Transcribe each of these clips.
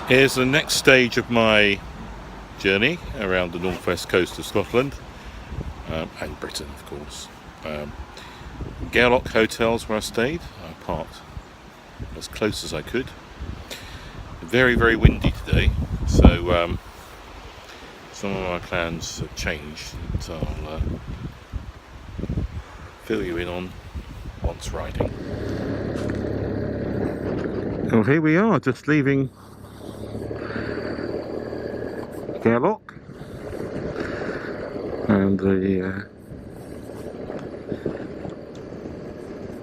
Here's the next stage of my journey around the northwest coast of Scotland, and Britain, of course. Gairloch Hotel is where I stayed. I parked as close as I could. Very, very windy today, so some of my plans have changed, that I'll fill you in on once riding. Well, here we are, just leaving Gairloch, and the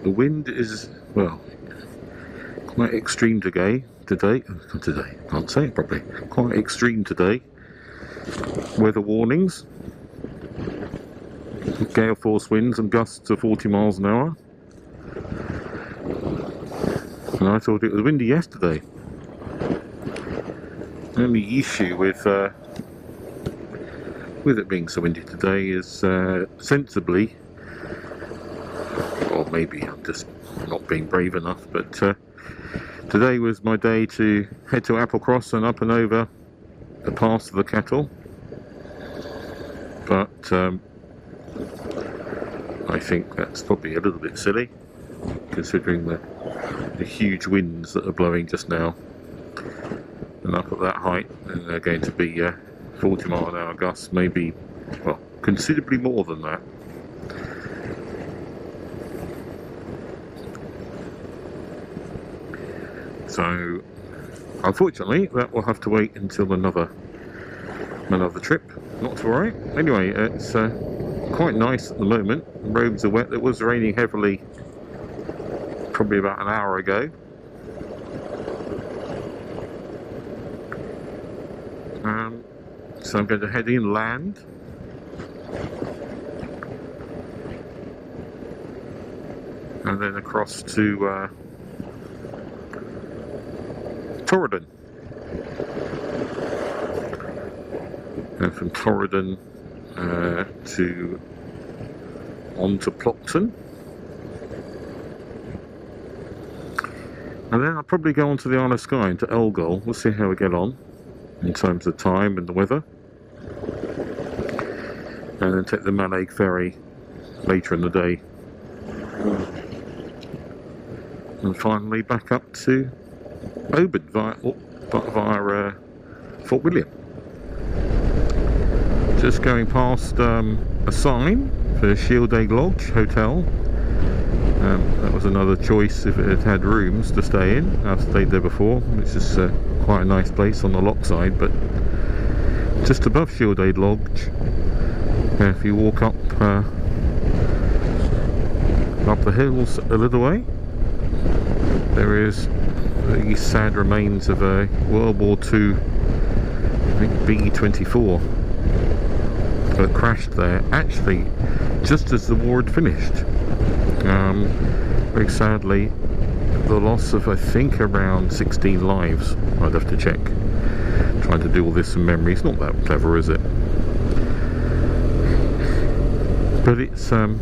wind is, well, quite extreme today, can't say it properly, quite extreme today. Weather warnings, gale force winds and gusts of 40 miles an hour, and I thought it was windy yesterday. The only issue with it being so windy today is sensibly, or maybe I'm just not being brave enough, but today was my day to head to Applecross and up and over the pass of the Kettle, but I think that's probably a little bit silly considering the huge winds that are blowing just now, and up at that height, and they're going to be 40 mile an hour gusts, maybe, well, considerably more than that. So unfortunately that will have to wait until another trip, not to worry. Anyway, it's quite nice at the moment. The roads are wet. It was raining heavily probably about an hour ago. So I'm going to head inland and then across to Torridon, and from Torridon on to Plockton, and then I'll probably go on to the Isle of Skye and to Elgol. We'll see how we get on in terms of time and the weather, and then take the Mallaig ferry later in the day, and finally back up to Oban via Fort William. Just going past a sign for Gairloch Lodge Hotel. That was another choice if it had had rooms to stay in. I've stayed there before. It's just quite a nice place on the loch side, but just above Gairloch Lodge, if you walk up the hills a little way, there is the sad remains of a World War II, I think B-24, that crashed there, actually just as the war had finished. Very sadly, the loss of, I think, around 16 lives. I'd have to check. Trying to do all this from memory. It's not that clever, is it? But it's an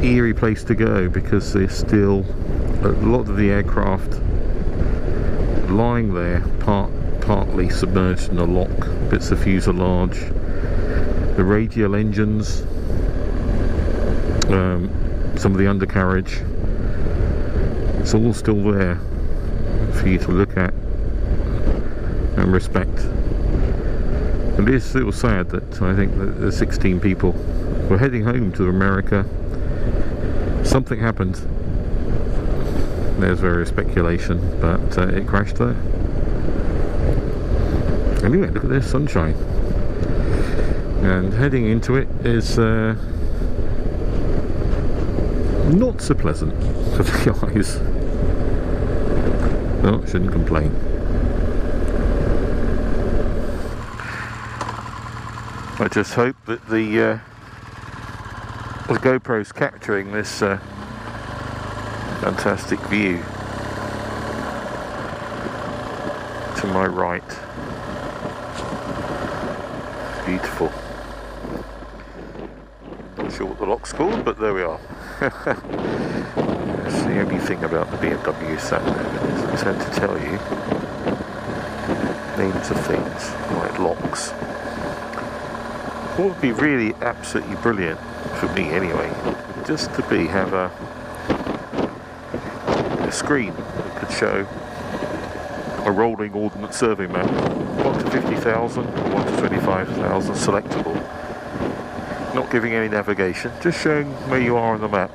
eerie place to go, because there's still a lot of the aircraft lying there, partly submerged in a lock, bits of fuselage, the radial engines, some of the undercarriage. It's all still there for you to look at and respect. And it is still sad that I think that the 16 people were heading home to America. Something happened. There's various speculation, but it crashed there. Anyway, look at this sunshine. And heading into it is not so pleasant for the eyes. No, shouldn't complain. I just hope that the GoPro's capturing this fantastic view to my right. Beautiful. Not sure what the lock's called, but there we are. That's the only thing about the BMW sat nav, it doesn't tend to tell you. names of things, like locks. What would be really absolutely brilliant, for me anyway, just to have a screen that could show a rolling ordnance survey map, 1 to 50,000, 1 to 25,000 selectable, not giving any navigation, just showing where you are on the map.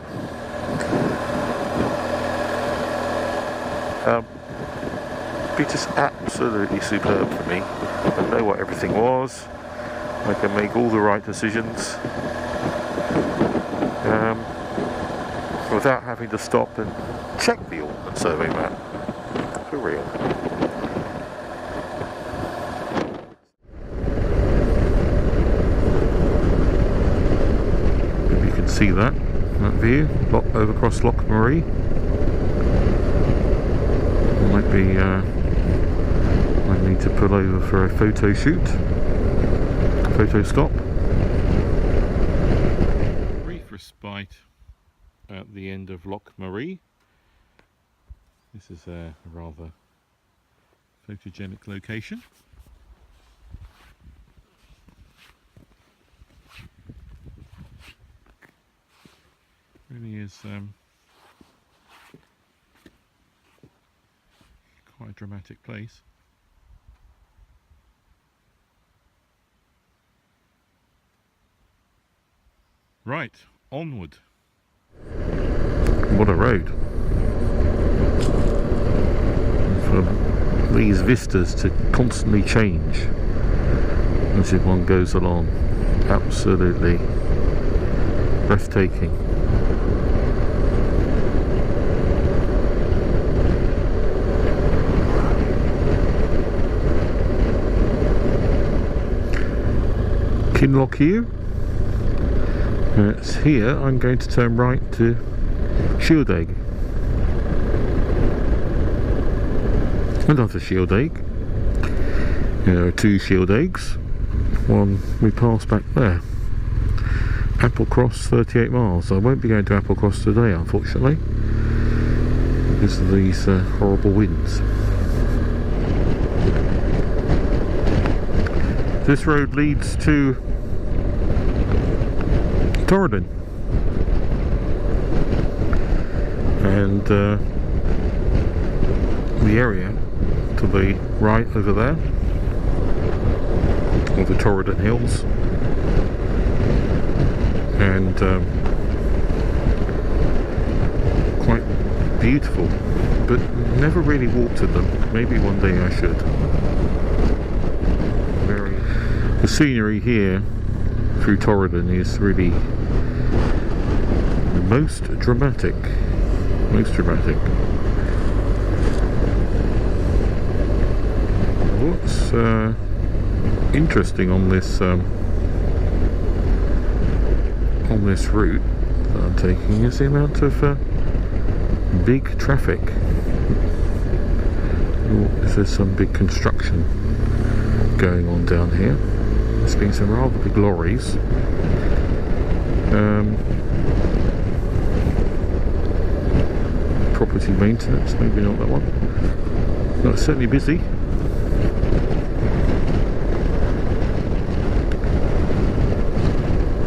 Be just absolutely superb for me. I know what everything was, I can make all the right decisions without having to stop and check the ordnance survey map, for real. If you can see that view, over across Loch Maree. Might be, I need to pull over for a photo shoot, photo stop. Brief respite at the end of Loch Maree. This is a rather photogenic location. Really is quite a dramatic place. Right, onward. What a road. For these vistas to constantly change as one goes along. Absolutely breathtaking. Gairloch Hotel. It's here. I'm going to turn right to Shield Egg. Another Shield Egg. There are 2 Shield Eggs. One we passed back there. Applecross, 38 miles. I won't be going to Applecross today, unfortunately, because of these horrible winds. This road leads to Torridon, and the area to the right over there, or the Torridon Hills, and quite beautiful, but never really walked to them. Maybe one day I should. The scenery here through Torridon is really most dramatic. What's interesting on this route that I'm taking is the amount of big traffic. There's some big construction going on down here. There's been some rather big lorries. Property maintenance, maybe not that one. No, it's certainly busy.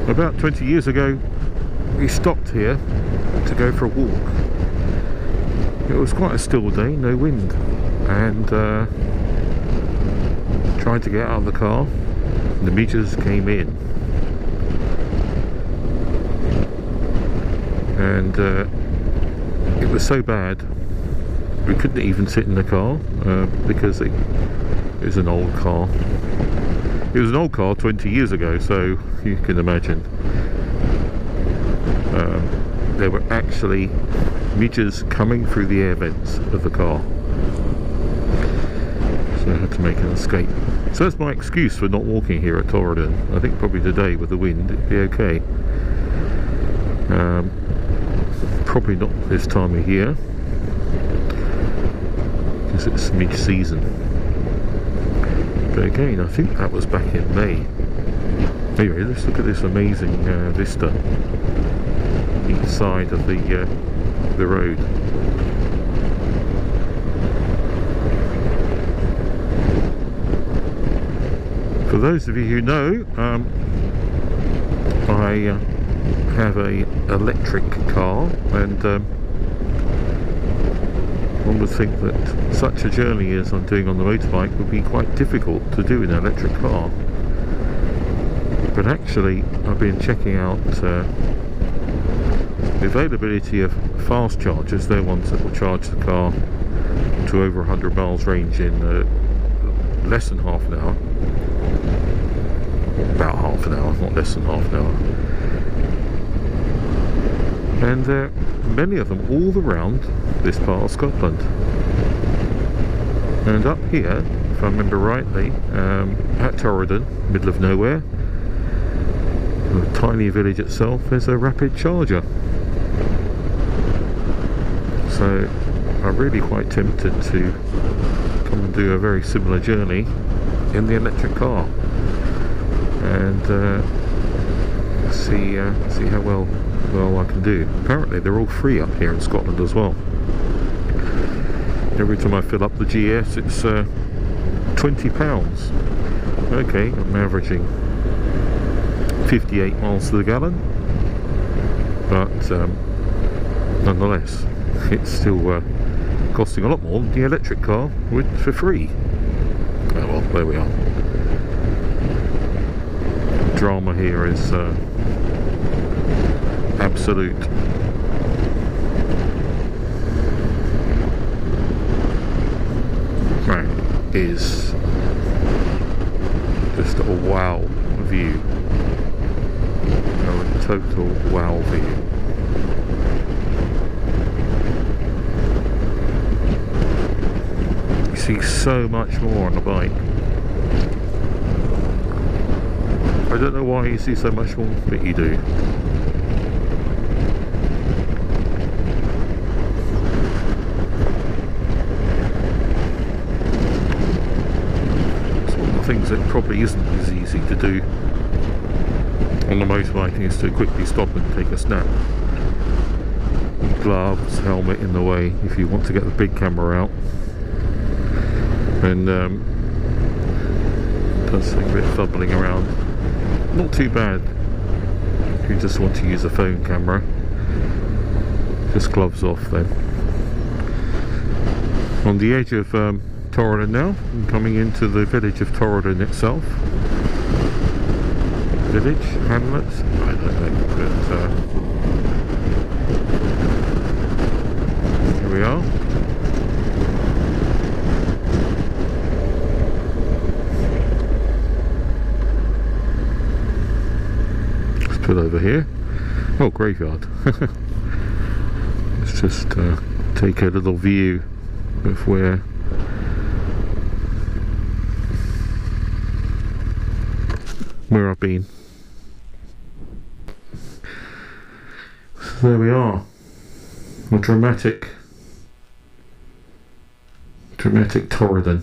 About 20 years ago, we stopped here to go for a walk. It was quite a still day, no wind, and tried to get out of the car. The meters came in, and it was so bad we couldn't even sit in the car because it was an old car. It was an old car 20 years ago, so you can imagine. There were actually meters coming through the air vents of the car, so I had to make an escape. So that's my excuse for not walking here at Torridon. I think probably today with the wind it'd be okay. Probably not this time of year, because it's mid-season. But again, I think that was back in May. Anyway, let's look at this amazing vista each side of the road. For those of you who know, I have a electric car, and one would think that such a journey as I'm doing on the motorbike would be quite difficult to do in an electric car. But actually, I've been checking out the availability of fast chargers. They're ones that will charge the car to over 100 miles range in less than half an hour. About half an hour, not less than half an hour. And there are many of them all around this part of Scotland. And up here, if I remember rightly, at Torridon, middle of nowhere, the tiny village itself, there's a rapid charger. So I'm really quite tempted to come and do a very similar journey in the electric car, and see how well I can do. Apparently they're all free up here in Scotland as well. Every time I fill up the GS, it's £20. Okay, I'm averaging 58 miles to the gallon, but nonetheless, it's still costing a lot more than the electric car would for free. Oh well, there we are. Drama here is absolute. Right, is just a wow view. A total wow view. You see so much more on the bike. I don't know why you see so much more, but you do. It's one of the things that probably isn't as easy to do on the motorbike is to quickly stop and take a snap. Gloves, helmet in the way if you want to get the big camera out. And does a bit of fumbling around. Not too bad if you just want to use a phone camera. Just gloves off then. On the edge of Torridon now, I'm coming into the village of Torridon itself. Village? Hamlet? I don't know, but here we are. Let's put over here. Oh, graveyard. Let's just take a little view of where I've been. So there we are. A dramatic Torridon.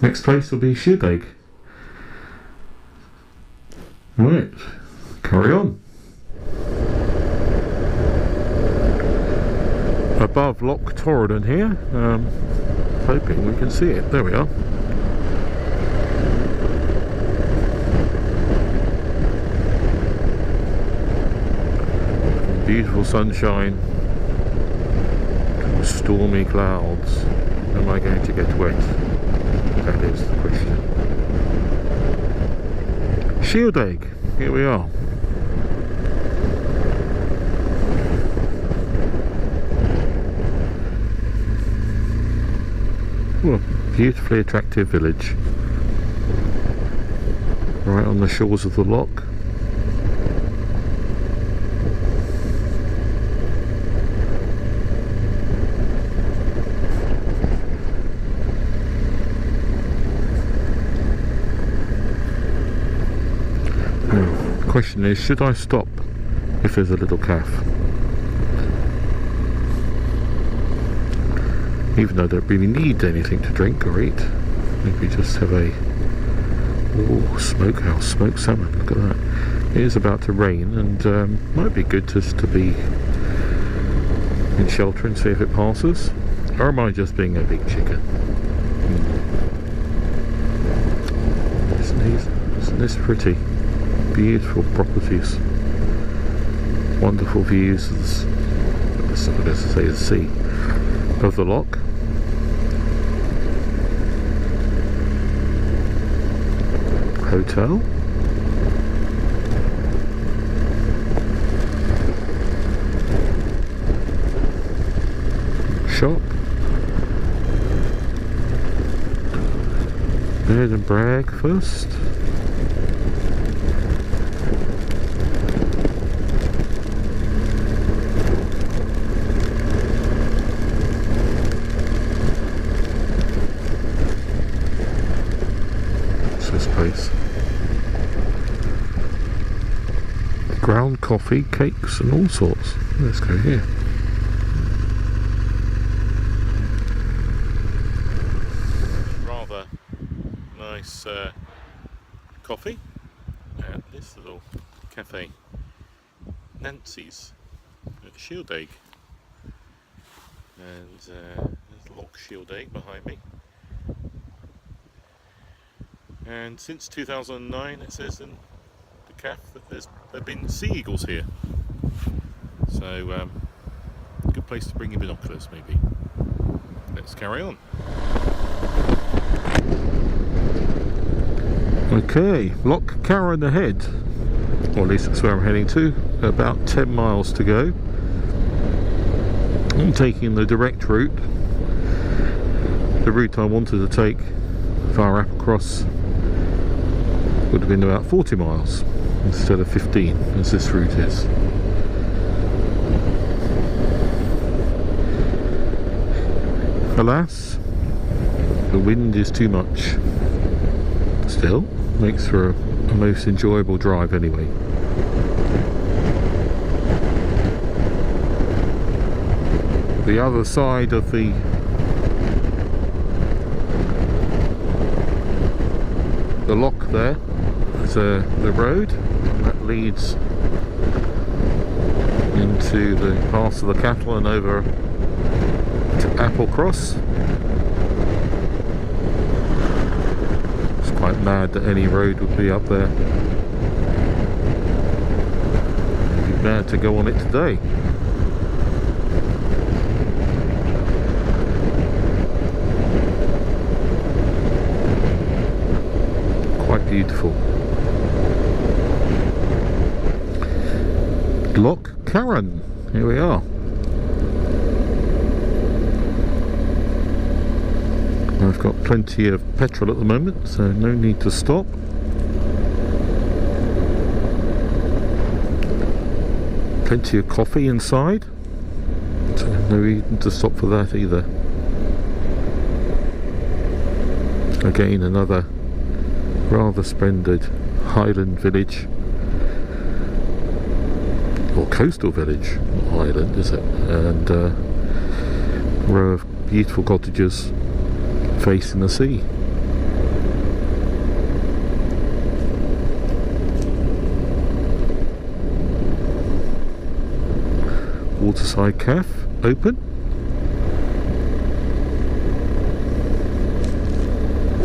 Next place will be Sheerdake. Right, carry on. Above Loch Torridon here, hoping we can see it. There we are. Beautiful sunshine, stormy clouds. Am I going to get wet? That is the question. Sheerdake, here we are. Well, beautifully attractive village. Right on the shores of the loch. The question is, should I stop if there's a little calf? Even though I don't really need anything to drink or eat, maybe just have a Oh, smokehouse, smoked salmon, look at that. It is about to rain, and might be good just to be in shelter and see if it passes. Or am I just being a big chicken? Isn't this pretty? Beautiful properties. Wonderful views of the sea of the loch. Hotel. Shop. Bed and breakfast. What's this place? Ground coffee, cakes and all sorts. Let's go here. Rather nice coffee at this little cafe, Nancy's at Shield Egg, and there's Loch Shield Egg behind me. And since 2009, it says in the cafe that there have been sea eagles here, so good place to bring your binoculars maybe. Let's carry on. Okay, Loch Carron ahead, or at least that's where I'm heading to. About 10 miles to go. I'm taking the direct route. The route I wanted to take far up across would have been about 40 miles instead of 15 as this route is. Alas, the wind is too much. Still, makes for a most enjoyable drive anyway. The other side of the loch there is the road, and that leads into the pass of the cattle and over to Applecross. It's quite mad that any road would be up there. It'd be mad to go on it today. Quite beautiful. Loch Carron, here we are. I've got plenty of petrol at the moment, so no need to stop. Plenty of coffee inside, so no reason to stop for that either. Again, another rather splendid highland village, or coastal village, not island is it, and a row of beautiful cottages facing the sea. Waterside Cafe open.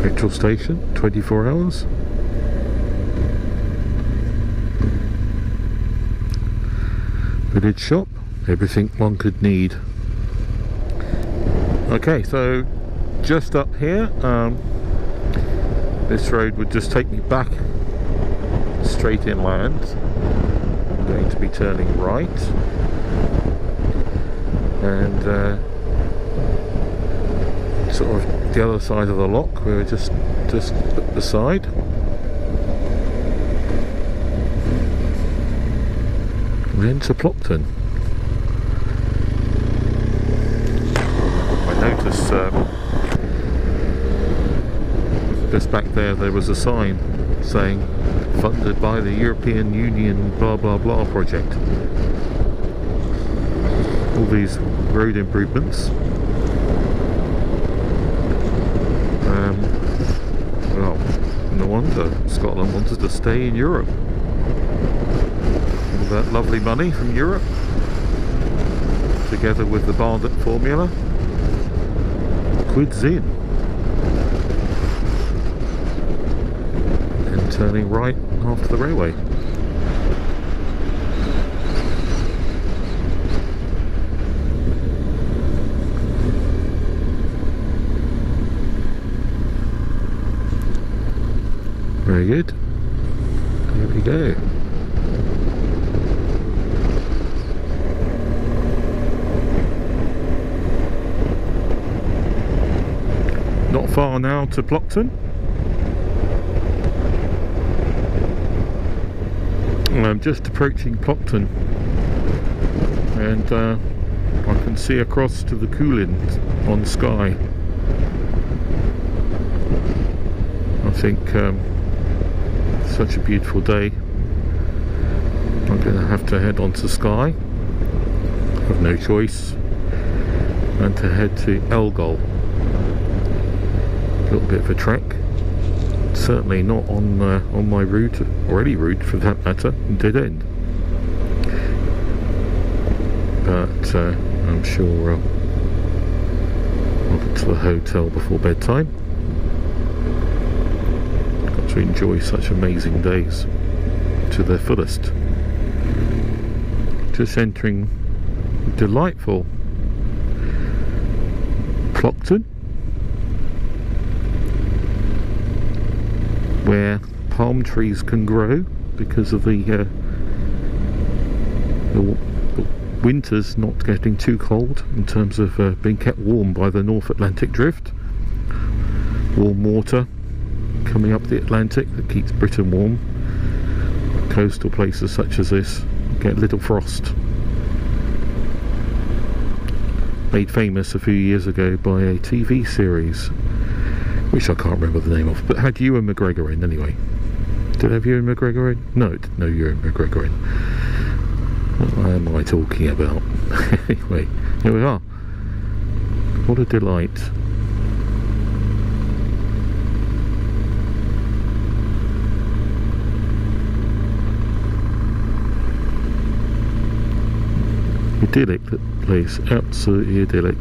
Petrol station 24 hours. Village shop, everything one could need. Okay, so just up here, this road would just take me back straight inland. I'm going to be turning right, and sort of the other side of the loch. We were just at the side. Then to Plopton. I noticed just back there was a sign saying funded by the European Union blah blah blah project. All these road improvements. Well, no one. So Scotland wanted to stay in Europe. All that lovely money from Europe, together with the Barnett formula, quids in. And turning right after the railway. Very good. There we go. Not far now to Plockton. I'm just approaching Plockton, and I can see across to the Coolin on Skye. I think such a beautiful day. I'm going to have to head on to Skye. Have no choice, and to head to Elgol. A little bit of a trek. Certainly not on my route, or any route for that matter, dead end. But I'm sure I'll get to the hotel before bedtime. Got to enjoy such amazing days to their fullest. Just entering delightful Plockton, where palm trees can grow because of the winters not getting too cold, in terms of being kept warm by the North Atlantic drift. Warm water coming up the Atlantic that keeps Britain warm. Coastal places such as this get little frost. Made famous a few years ago by a TV series, which I can't remember the name of, but had Ewan McGregor in anyway. Did it have Ewan McGregor in? No, it didn't know Ewan McGregor in. What am I talking about? Anyway, here we are. What a delight. Idyllic, that place, absolutely idyllic.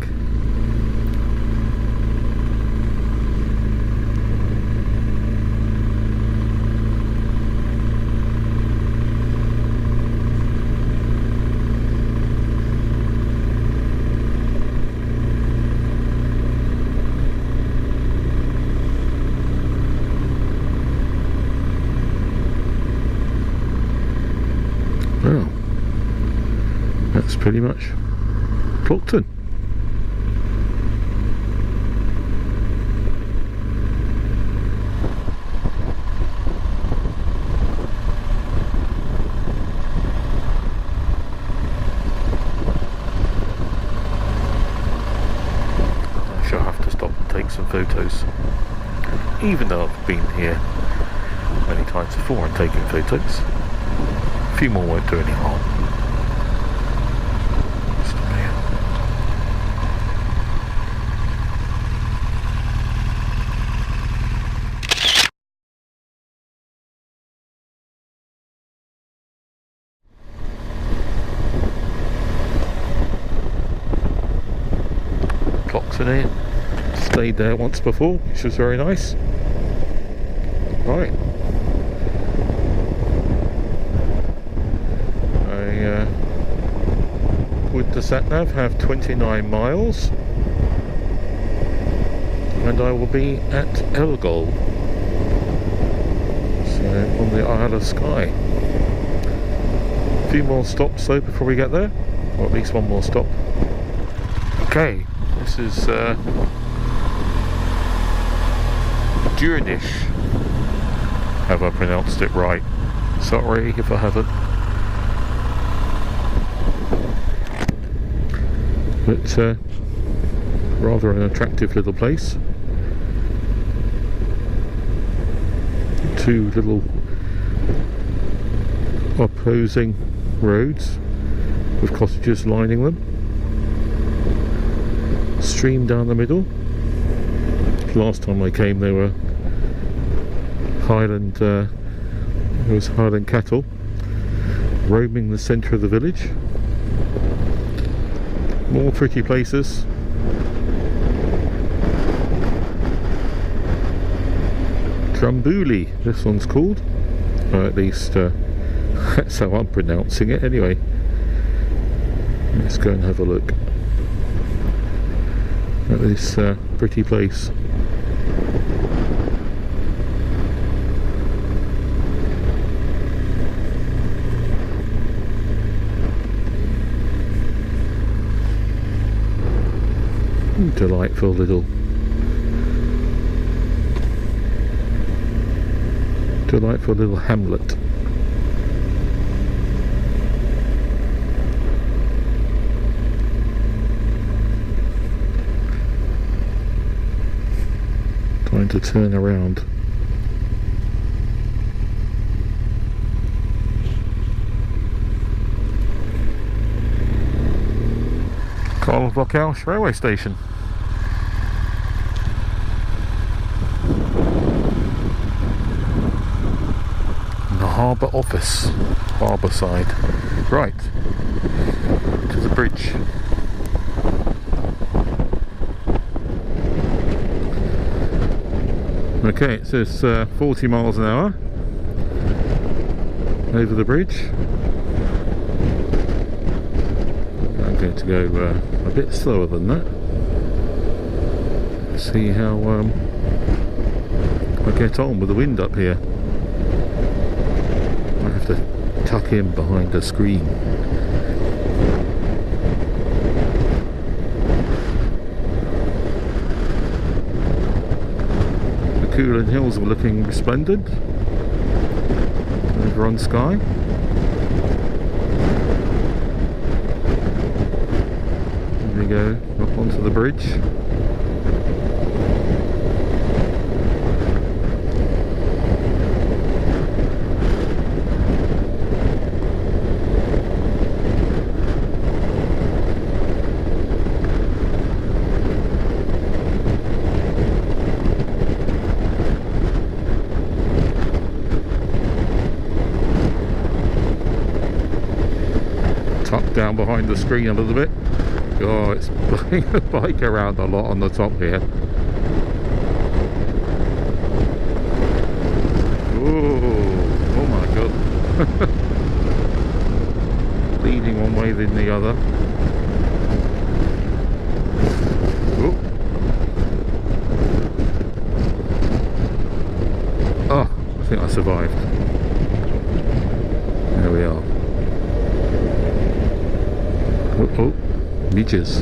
Well, that's pretty much Plockton. I shall have to stop and take some photos, even though I've been here many times before and taken photos. A few more won't do any harm. Plockton in. Stayed there once before, which was very nice. Right. With the sat-nav have 29 miles, and I will be at Elgol, so on the Isle of Skye. A few more stops though before we get there, or at least one more stop. Okay, this is Gairloch. Have I pronounced it right? Sorry if I haven't. But rather an attractive little place. Two little opposing roads with cottages lining them. Stream down the middle. Last time I came they were Highland, those Highland cattle roaming the centre of the village. More pretty places. Drumbouli, this one's called, or at least that's how I'm pronouncing it anyway. Let's go and have a look at this pretty place. Delightful little hamlet. Trying to turn around. Gairloch Hotel railway station. Harbour office, harbour side. Right, to the bridge. Okay, it says 40 miles an hour over the bridge. I'm going to go a bit slower than that. Let's see how I get on with the wind up here. I have to tuck in behind the screen. The Coolin Hills are looking resplendent over on Skye. There we go, up onto the bridge. Down behind the screen a little bit. Oh, it's blowing the bike around a lot on the top here. Oh my god. Leading one way than the other. Oh, I think I survived. There we are. Oh, beaches.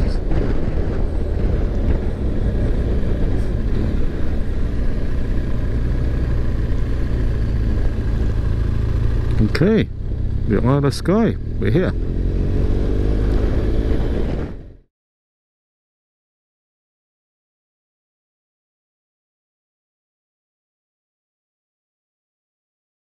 Okay, the Isle of Skye, we're here.